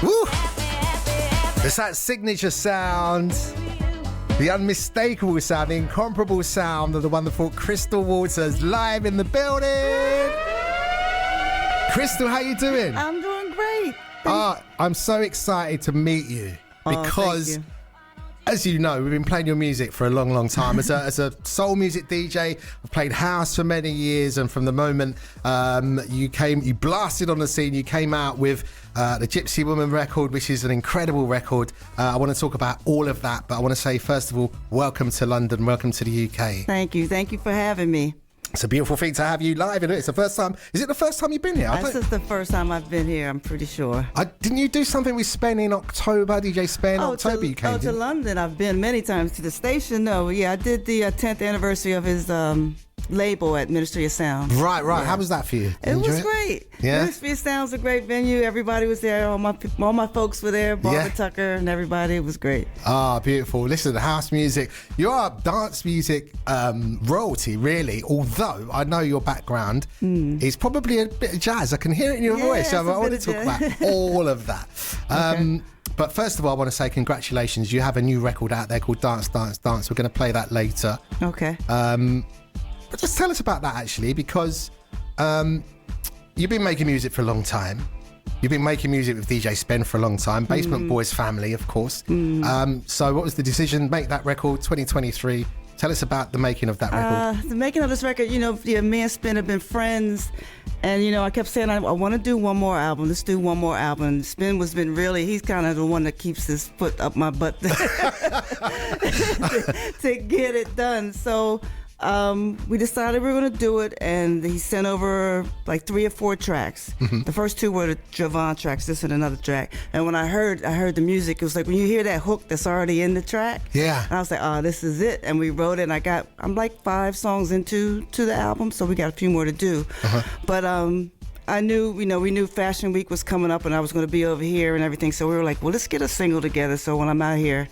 Woo! It's that signature sound, the unmistakable sound, the incomparable sound of the wonderful Crystal Waters live in the building. Crystal, how you doing? I'm doing great. I'm so excited to meet you because, thank you. as you know, we've been playing your music for a long, long time. As a soul music DJ, I've played house for many years, and from the moment you blasted on the scene, you came out with the Gypsy Woman record, which is an incredible record. I want to talk about all of that, but I want to say, first of all, welcome to London, welcome to the UK. Thank you for having me. It's a beautiful thing to have you live in it. It's the first time. Is it the first time you've been here? This is the first time I've been here, I'm pretty sure. Didn't you do something with Spen in October? DJ Spen in October you came. To London. I've been many times. To the station, no. Yeah, I did the 10th anniversary of his label at Ministry of Sound. Right. Yeah. How was that for you? It was great. Yeah. Ministry of Sound's a great venue. Everybody was there. All my folks were there. Barbara Tucker and everybody. It was great. Beautiful. Listen, house music. You are dance music royalty, really. Although I know your background is probably a bit of jazz. I can hear it in your voice. I want to talk about all of that. Okay. But first of all, I want to say congratulations. You have a new record out there called Dance, Dance, Dance. We're going to play that later. Okay. But just tell us about that, actually, because you've been making music for a long time. You've been making music with DJ Spen for a long time. Basement Boys family, of course. So what was the decision? Make that record 2023. Tell us about the making of that record. The making of this record, me and Spen have been friends. And, I kept saying, I want to do one more album. Let's do one more album. Spen was been really, he's kind of the one that keeps his foot up my butt to get it done. So we decided we were going to do it, and he sent over like 3 or 4 tracks. The first 2 were the Javon tracks, this and another track. And when I heard the music, it was like when you hear that hook that's already in the track. Yeah. And I was like, this is it. And we wrote it, and I'm like 5 songs into the album, so we got a few more to do. But I knew, we knew Fashion Week was coming up, and I was going to be over here and everything. So we were like, well, let's get a single together. So when I'm out here.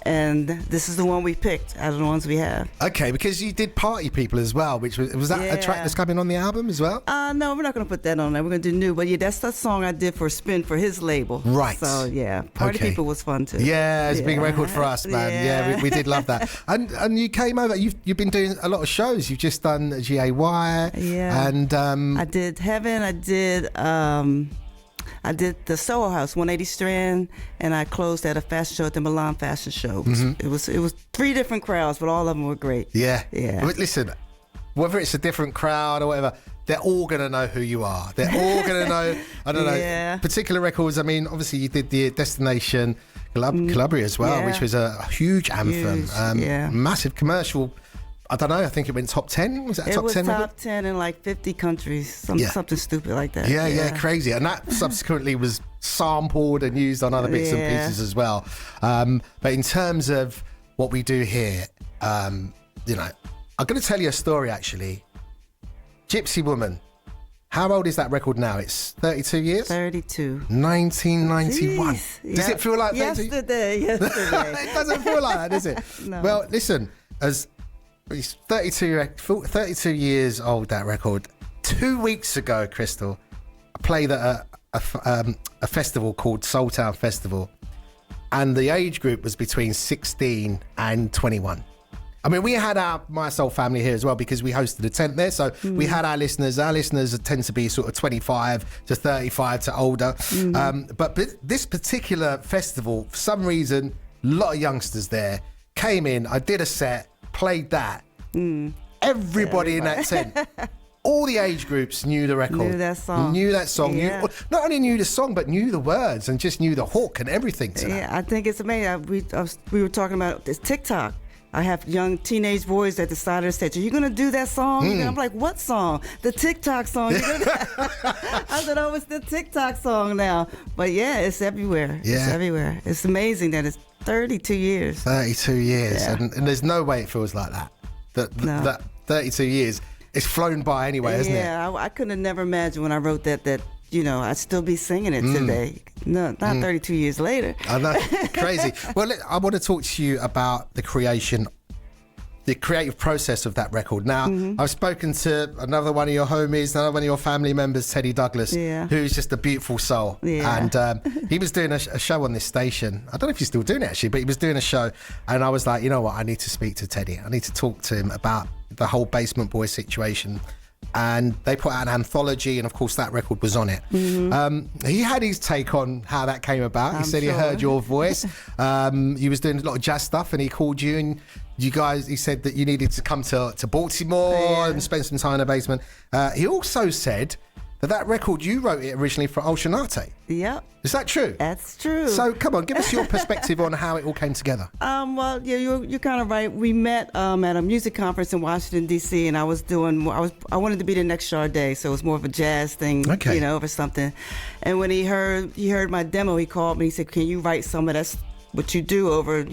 And this is the one we picked out of the ones we have. Okay, because you did Party People as well, which was that a track that's coming on the album as well? No, we're not going to put that on there. We're going to do new. But yeah, that's the song I did for Spen for his label. Right. So yeah, Party People was fun too. Yeah, it's a big record for us, man. Yeah, we did love that. And you came over. You've been doing a lot of shows. You've just done GAY. Yeah. And I did Heaven. I did the Soho House, 180 Strand, and I closed at a fashion show at the Milan Fashion Show. It was 3 different crowds, but all of them were great. Yeah. Yeah. But listen, whether it's a different crowd or whatever, they're all going to know who you are. They're all going to know, I don't know, particular records. I mean, obviously you did the Destination Calabria as well, which was a huge anthem. Massive commercial. I don't know, I think it went top 10. Was that a top 10? It was top 10 in like 50 countries. Something stupid like that. Yeah, crazy. And that subsequently was sampled and used on other bits and pieces as well. But in terms of what we do here, I'm going to tell you a story, actually. Gypsy Woman. How old is that record now? It's 32 years? 32. 1991. Jeez. Does it feel like yesterday? It doesn't feel like that, does it? No. Well, listen, as it's 32 years old, that record. 2 weeks ago, Crystal, I played at a festival called Soul Town Festival, and the age group was between 16 and 21. I mean, we had our My Soul family here as well because we hosted a tent there. So we had our listeners. Our listeners tend to be sort of 25 to 35 to older. But this particular festival, for some reason, a lot of youngsters there came in. I did a set. Played that. Everybody in that tent, all the age groups knew the record. Knew that song. Yeah. Not only knew the song, but knew the words and just knew the hook and everything to that. Yeah, I think it's amazing. We were talking about this TikTok. I have young teenage boys that decided to say, are you going to do that song? And I'm like, what song? The TikTok song. I said, it's the TikTok song now. But yeah, it's everywhere. Yeah. It's everywhere. It's amazing that it's 32 years. 32 years. Yeah. And there's no way it feels like that. That 32 years, it's flown by anyway, hasn't it? Yeah, I couldn't have never imagined when I wrote that I'd still be singing it today. No, not 32 years later. I know, crazy. Well, I want to talk to you about the creation the creative process of that record. Now, I've spoken to another one of your homies, another one of your family members, Teddy Douglas, who's just a beautiful soul. And he was doing a show on this station. I don't know if he's still doing it, actually, but he was doing a show. And I was like, you know what? I need to speak to Teddy. I need to talk to him about the whole Basement Boys situation. And they put out an anthology, and of course that record was on it. He had his take on how that came about. He said he heard your voice. He was doing a lot of jazz stuff, and he called you, and you guys, he said that you needed to come to Baltimore and spend some time in the basement. He also said that record, you wrote it originally for Oceanate. Yep. Is that true? That's true. So come on, give us your perspective on how it all came together. Well, yeah, you're kind of right. We met at a music conference in Washington D.C. and I wanted to be the next Sade, so it was more of a jazz thing, or something. And when he heard my demo, he called me. He said, "Can you write some of that? What you do over,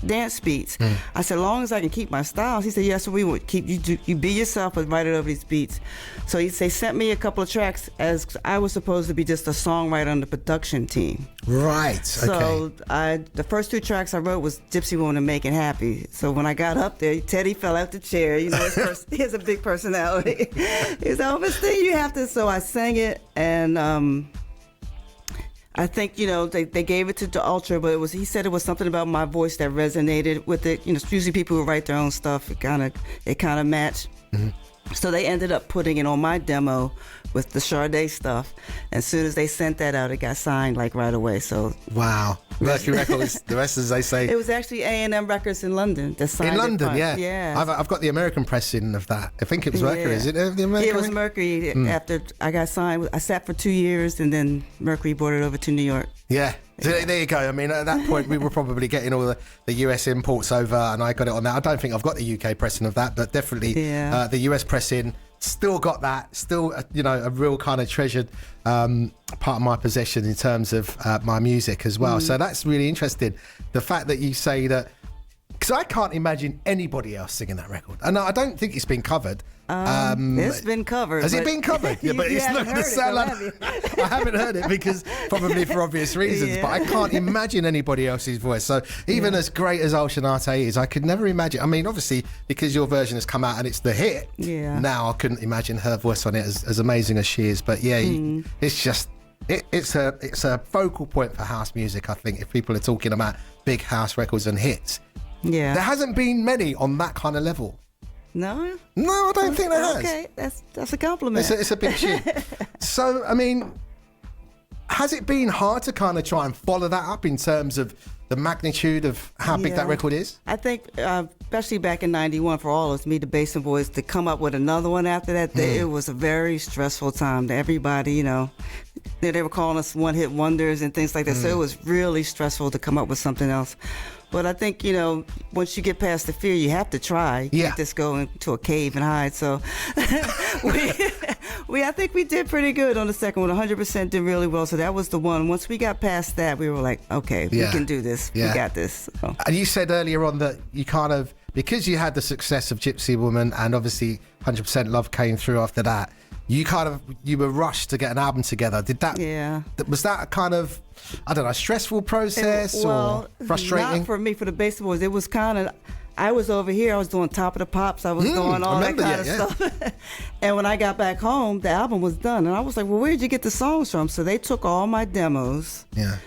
dance beats?" I said, "As long as I can keep my styles." He said, "Yes, we would keep you be yourself, but write it over these beats." So they sent me a couple of tracks, as I was supposed to be just a songwriter on the production team. Right. So the first 2 tracks I wrote was Gypsy Woman and Making Happy. So when I got up there, Teddy fell out the chair. He has a big personality. He said, "Oh, Miss Thing, you have to." So I sang it, and I think, they gave it to Ultra, but he said it was something about my voice that resonated with it. Usually people who write their own stuff, it kind of matched. So they ended up putting it on my demo with the Sade stuff. As soon as they sent that out, it got signed like right away. So wow. Mercury Records, the rest, as they say. It was actually A&M Records in London that signed it. In London, yeah. Yeah. I've got the American pressing of that. I think it was Mercury. Is it the American? Yeah, it was Mercury. After I got signed, I sat for 2 years, and then Mercury brought it over to New York. Yeah. So there you go. I mean, at that point, we were probably getting all the US imports over, and I got it on that. I don't think I've got the UK pressing of that, but definitely the US pressing. Still got that. Still, a real kind of treasured part of my possession in terms of my music as well. So that's really interesting. The fact that you say that, because I can't imagine anybody else singing that record. And I don't think it's been covered. It's been covered. Has it been covered? Yeah, but it's not going to sound like I haven't heard it because probably for obvious reasons. But I can't imagine anybody else's voice. So even as great as Oceanate is, I could never imagine. I mean, obviously because your version has come out and it's the hit. Yeah. Now I couldn't imagine her voice on it as amazing as she is. But it's just. It's a focal point for house music, I think, if people are talking about big house records and hits. Yeah. There hasn't been many on that kind of level. No? No, I don't think there has. Okay, that's a compliment. It's a big tune. So, I mean, has it been hard to kind of try and follow that up in terms of the magnitude of how big that record is? I think, especially back in 91, for all of us, me, the Basement Boys, to come up with another one after that, it was a very stressful time to everybody, They were calling us one-hit wonders and things like that, so it was really stressful to come up with something else. But I think, once you get past the fear, you have to try. You can't just go into a cave and hide. So I think we did pretty good on the second one. 100% did really well. So that was the one. Once we got past that, we were like, okay, we can do this. We got this. So. And you said earlier on that you kind of, because you had the success of Gypsy Woman and obviously 100% Love came through after that, you were rushed to get an album together. Did that? Yeah. Was that a kind of, I don't know, stressful process or frustrating? Not for me. For the Basement Boys, it was kind of. I was over here. I was doing Top of the Pops. I was doing all that kind of stuff. And when I got back home, the album was done, and I was like, "Well, where'd you get the songs from?" So they took all my demos. Yeah.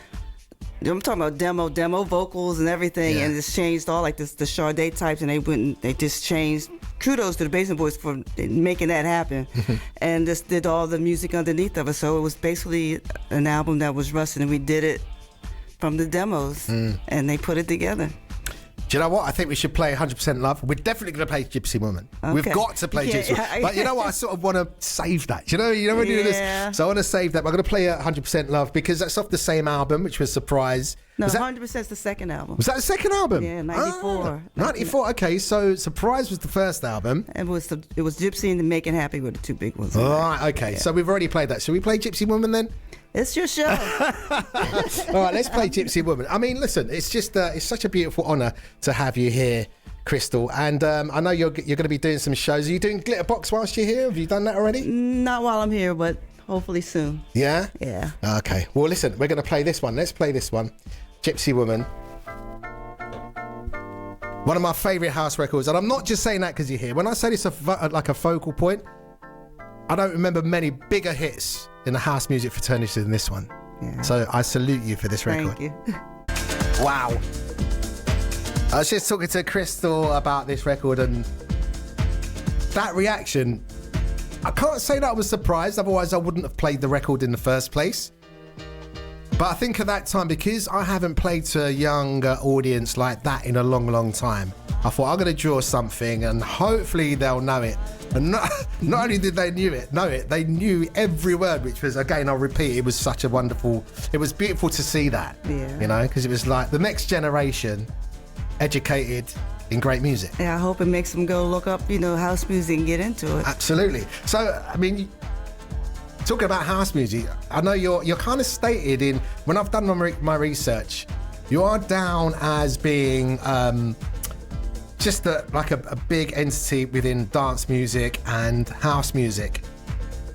I'm talking about demo vocals and everything, and just changed all like the Sade types, and they just changed. Kudos to the Basement Boys for making that happen, and just did all the music underneath of it. So it was basically an album that was rushed, and we did it from the demos, and they put it together. Do you know what? I think we should play 100% Love. We're definitely going to play Gypsy Woman. Okay. We've got to play Gypsy Woman. But you know what? I sort of want to save that. You know when you do this? So I want to save that. We're going to play 100% Love because that's off the same album, which was Surprise. No, 100% is the second album. Was that the second album? Yeah, 94. 94, okay. So Surprise was the first album. It was Gypsy and Making Happy were the two big ones. All right, okay. Yeah. So we've already played that. Shall we play Gypsy Woman then? It's your show. All right, let's play Gypsy Woman. I mean, listen, it's just it's such a beautiful honour to have you here, Crystal. And I know you're going to be doing some shows. Are you doing Glitterbox whilst you're here? Have you done that already? Not while I'm here, but hopefully soon. Yeah? Yeah. Okay. Well, listen, we're going to play this one. Let's play this one. Gypsy Woman. One of my favourite house records, and I'm not just saying that because you're here. When I say this like a focal point, I don't remember many bigger hits in the house music fraternity than this one. Yeah. So I salute you for this record. Thank you. Wow. I was just talking to Crystal about this record, and that reaction, I can't say that I was surprised, otherwise I wouldn't have played the record in the first place. But I think at that time, because I haven't played to a younger audience like that in a long, long time, I thought I'm going to draw something and hopefully they'll know it. And not only did they know it, they knew every word, which was, again, I'll repeat, it was such a wonderful, it was beautiful to see that, you know, because it was like the next generation educated in great music. Yeah, I hope it makes them go look up, you know, house music and get into it. Absolutely. So, I mean, talking about house music, I know you're kind of stated in, when I've done my research, you are down as being just like a big entity within dance music and house music.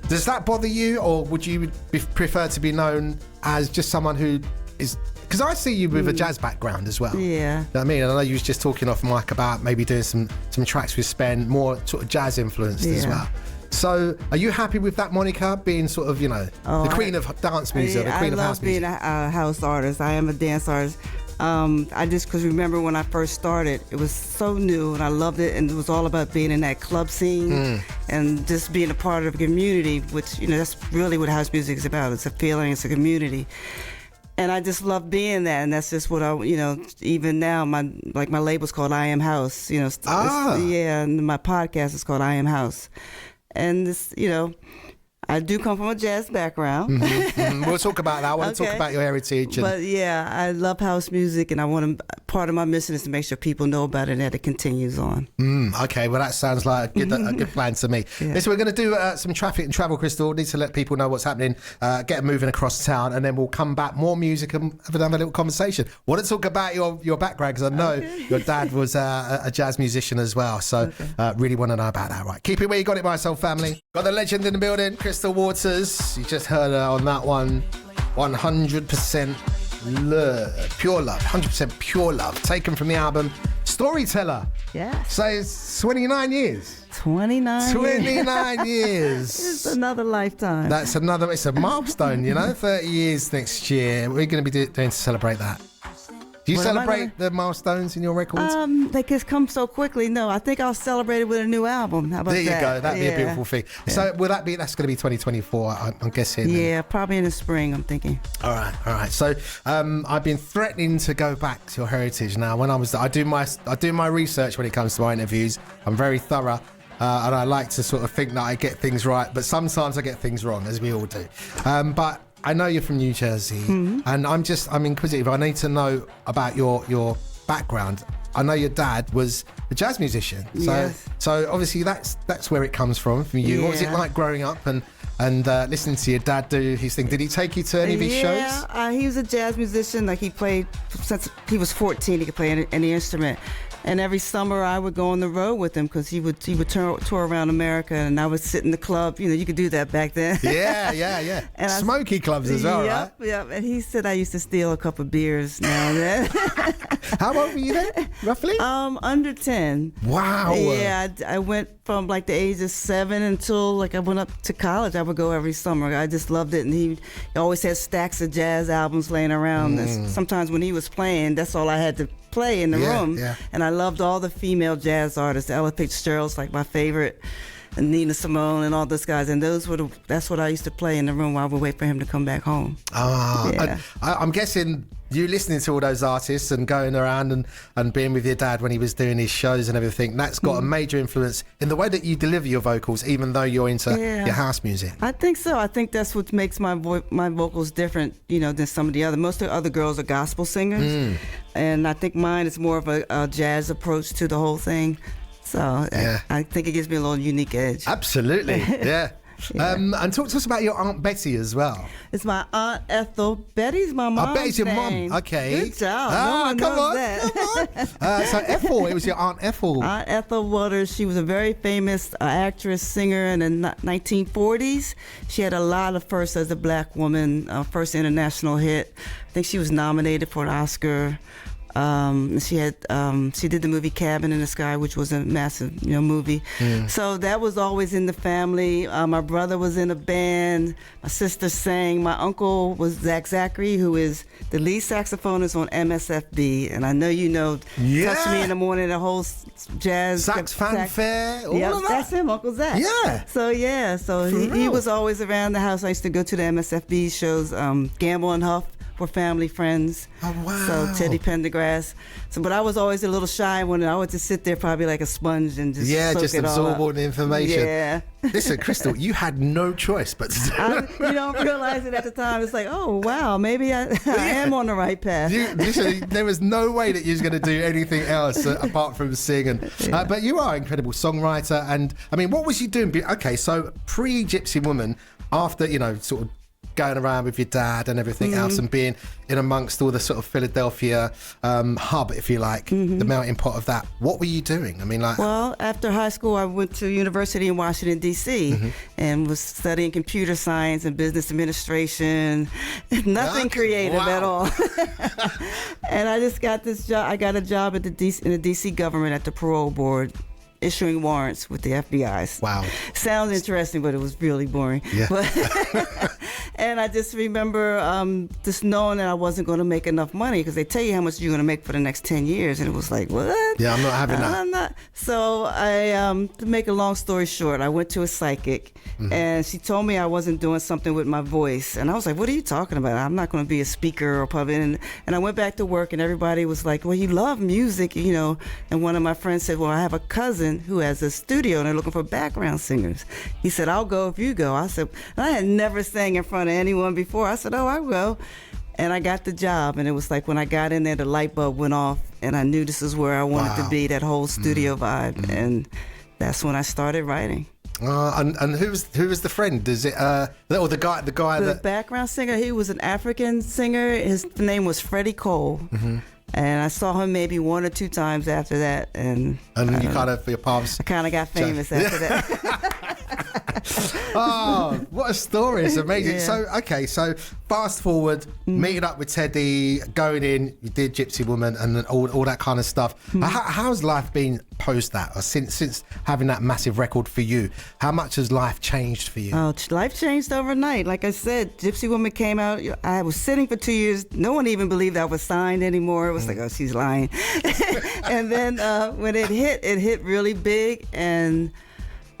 Does that bother you, or would you prefer to be known as just someone who is... Because I see you with a jazz background as well. Yeah. You know what I mean? And I know you was just talking off mic about maybe doing some tracks with Spen, more sort of jazz influenced as well. So are you happy with that moniker, being sort of, you know, the queen of dance music, the queen of house music? I love being a house artist. I am a dance artist. I just, because remember when I first started, it was so new and I loved it, and it was all about being in that club scene and just being a part of a community, which, you know, that's really what house music is about. It's a feeling, it's a community. And I just love being that, and that's just what I, you know, even now, my label's called I Am House, you know. Yeah, and my podcast is called I Am House. And this, you know, I do come from a jazz background. We'll talk about that. I want to talk about your heritage. But yeah, I love house music, and I want to, part of my mission is to make sure people know about it and that it continues on. Okay, well, that sounds like a good plan to me. Yeah. Listen, we're going to do some traffic and travel, Crystal. Need to let people know what's happening, get them moving across town, and then we'll come back, more music, and have another little conversation. Want to talk about your background, because I know your dad was a jazz musician as well. So really want to know about that. Right, keep it where you got it, Mi-Soul family. Got the legend in the building, Crystal Waters. You just heard her on that one. 100% love, pure love, 100% pure love, taken from the album Storyteller. Yes. So it's 29 years. 29 years. It's another lifetime. It's a milestone, you know, 30 years next year. We're going to be doing to celebrate that. Do you celebrate the milestones in your records? They just come so quickly. No, I think I'll celebrate it with a new album. How about that? There you go. That'd be a beautiful thing. Yeah. So that's going to be 2024, I'm guessing. Yeah, probably in the spring, I'm thinking. All right. So I've been threatening to go back to your heritage now. When I do my research when it comes to my interviews. I'm very thorough. And I like to sort of think that I get things right, but sometimes I get things wrong, as we all do. But I know you're from New Jersey, and I'm inquisitive. I need to know about your background. I know your dad was a jazz musician, so obviously that's where it comes from you. Yeah. What was it like growing up and listening to your dad do his thing? Did he take you to any of his shows? Yeah, he was a jazz musician. Like, he played since he was 14. He could play any instrument. And every summer I would go on the road with him, because he would tour around America, and I would sit in the club. You know, you could do that back then. Yeah. And smoky clubs as well, right? Yep. And he said I used to steal a couple of beers now and then. How old were you then, roughly? Under 10. Wow. Yeah, I went from like the age of 7 until like I went up to college. I would go every summer. I just loved it. And he always had stacks of jazz albums laying around. Sometimes when he was playing, that's all I had to play in the room. Yeah. And I loved all the female jazz artists. Ella Fitzgerald's like my favorite, and Nina Simone and all those guys. And that's what I used to play in the room while we wait for him to come back home. I'm guessing you listening to all those artists and going around and being with your dad when he was doing his shows and everything, that's got a major influence in the way that you deliver your vocals, even though you're into your house music. I think so. I think that's what makes my vocals different, you know, than some of the other. Most of the other girls are gospel singers, and I think mine is more of a jazz approach to the whole thing. So I think it gives me a little unique edge. Absolutely, yeah. And talk to us about your Aunt Betty as well. It's my Aunt Ethel. Betty's my mom's I bet it's your name. mom. Okay. Good job. Come on. So Ethel, it was your Aunt Ethel. Aunt Ethel Waters. She was a very famous actress, singer in the 1940s. She had a lot of firsts as a black woman, first international hit. I think she was nominated for an Oscar. She had she did the movie Cabin in the Sky, which was a massive movie. So that was always in the family. My brother was in a band. My sister sang. My uncle was Zach Zachary, who is the lead saxophonist on MSFB, and I know you know. Yeah. Touch Me in the Morning, the whole jazz Sax fanfare, all yeah, of that. that's him, Uncle Zach. Yeah. So he was always around the house. I used to go to the MSFB shows. Gamble and Huff were family friends. Oh, wow. So Teddy Pendergrass. But I was always a little shy when I would just sit there probably like a sponge and just soak just it absorb all all the information. Yeah. Listen, Crystal, you had no choice but to You don't realize it at the time. It's like, oh wow, maybe I am on the right path. Listen, there was no way that you was going to do anything else apart from sing. But you are an incredible songwriter. And I mean, what was you doing? Okay, so pre-Gypsy Woman, after, sort of going around with your dad and everything else and being in amongst all the sort of Philadelphia hub, if you like, the melting pot of that. What were you doing? I mean, Well, after high school, I went to university in Washington, D.C. and was studying computer science and business administration. Nothing creative at all. And I just got this job. I got a job at in the D.C. government at the parole board, issuing warrants with the FBI. Wow. Sounds interesting, but it was really boring. Yeah. And I just remember just knowing that I wasn't going to make enough money, because they tell you how much you're going to make for the next 10 years. And it was like, what? Yeah, I'm not having that. I'm not. So to make a long story short, I went to a psychic and she told me I wasn't doing something with my voice. And I was like, what are you talking about? I'm not going to be a speaker or public. And I went back to work and everybody was like, well, you love music, And one of my friends said, well, I have a cousin who has a studio and they're looking for background singers. He said, I'll go if you go. I said, I had never sang in front of anyone before. I said, oh, I will. And I got the job, and it was like when I got in there, the light bulb went off, and I knew this is where I wanted to be, that whole studio vibe. And that's when I started writing. And who was the friend? Is it or the guy The background singer? He was an African singer. His name was Freddie Cole. And I saw him maybe one or two times after that, and you kind of your palms. I kind of got famous after that. Oh, what a story! It's amazing. Yeah. So fast forward, meeting up with Teddy, going in, you did Gypsy Woman, and then all that kind of stuff. How's life been post that, or since having that massive record for you? How much has life changed for you? Oh, life changed overnight. Like I said, Gypsy Woman came out. I was sitting for 2 years. No one even believed I was signed anymore. It was like, oh, she's lying. And then when it hit really big, and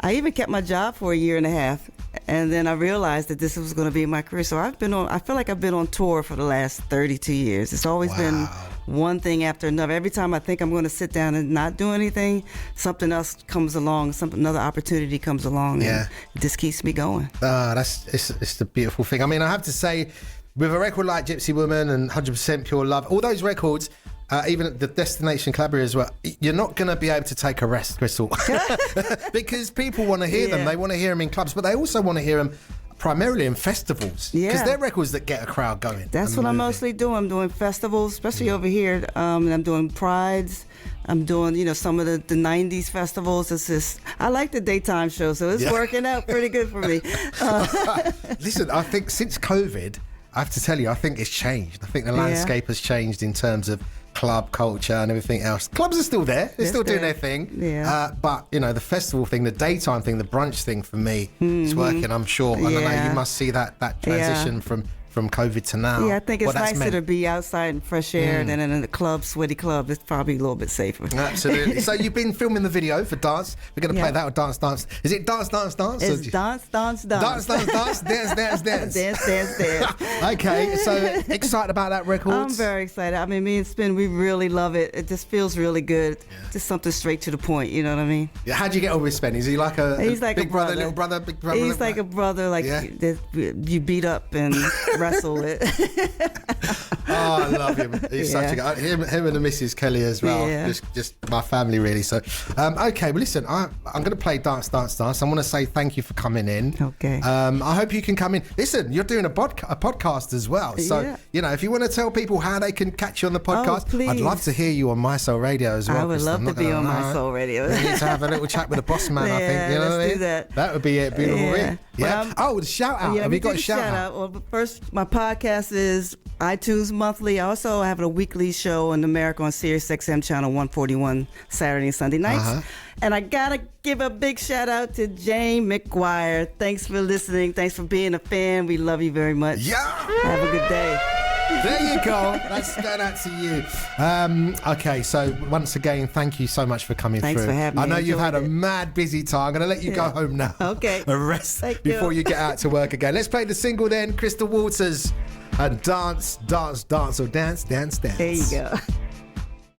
I even kept my job for a year and a half. And then I realized that this was going to be my career. So I feel like I've been on tour for the last 32 years. It's always been one thing after another. Every time I think I'm going to sit down and not do anything, something else comes along, another opportunity comes along, and it just keeps me going. It's the beautiful thing. I mean, I have to say, with a record like Gypsy Woman and 100% Pure Love, all those records, even the Destination Collaborator as well, you're not going to be able to take a rest, Crystal. Because people want to hear them. They want to hear them in clubs, but they also want to hear them primarily in festivals. Because they're records that get a crowd going. That's what I'm mostly doing. I'm doing festivals, especially over here. And I'm doing prides. I'm doing, some of the 90s festivals. It's just, I like the daytime show, so it's working out pretty good for me. Listen, I think since COVID, I have to tell you, I think it's changed. I think the landscape has changed in terms of club culture and everything else. Clubs are still there. They're still doing their thing. Yeah. But, the festival thing, the daytime thing, the brunch thing for me is working, I'm sure. And I know you must see that transition from COVID to now. Yeah, I think it's nicer to be outside in fresh air than in a club, sweaty club. It's probably a little bit safer. Absolutely. So you've been filming the video for Dance. We're going to play that with Dance, Dance. Is it Dance, Dance, Dance? It's Dance, Dance, Dance. Dance, Dance, Dance, Dance, Dance, Dance. Dance, Dance, Dance. Okay, so excited about that record? I'm very excited. I mean, me and Spin, we really love it. It just feels really good. Just something straight to the point, you know what I mean? Yeah, how'd you get on with Spin? Is he like He's like big a brother, little brother, big brother? He's like a brother, that you beat up and wrestle it. Oh, I love him. He's such a guy. Him and the Mrs. Kelly as well. Yeah. Just my family, really. So, okay. Well, listen, I'm going to play Dance, Dance, Dance. I want to say thank you for coming in. Okay. I hope you can come in. Listen, you're doing a podcast as well. So, if you want to tell people how they can catch you on the podcast, please. I'd love to hear you on My-Soul Radio as well. I would love to be on My-Soul Radio. We need to have a little chat with the boss man, I think. Let's do that. That would be a beautiful thing. Yeah. The shout out. Yeah, Have you got a shout out? Well, but first, my podcast is iTunes Monthly. I also have a weekly show in America on Sirius XM channel 141 Saturday and Sunday nights. And I gotta give a big shout out to Jane McGuire. Thanks for listening. Thanks for being a fan. We love you very much. Yeah. Have a good day. There you go. That's going out to you. Okay, so once again, thank you so much for coming through. Thanks for having me. I know you've had a Enjoyed it. mad busy time. I'm going to let you go home now. Okay. A rest Thank before you. you get out to work again. Let's play the single then, Crystal Waters. And dance, dance, dance, or dance, dance, dance. There you go.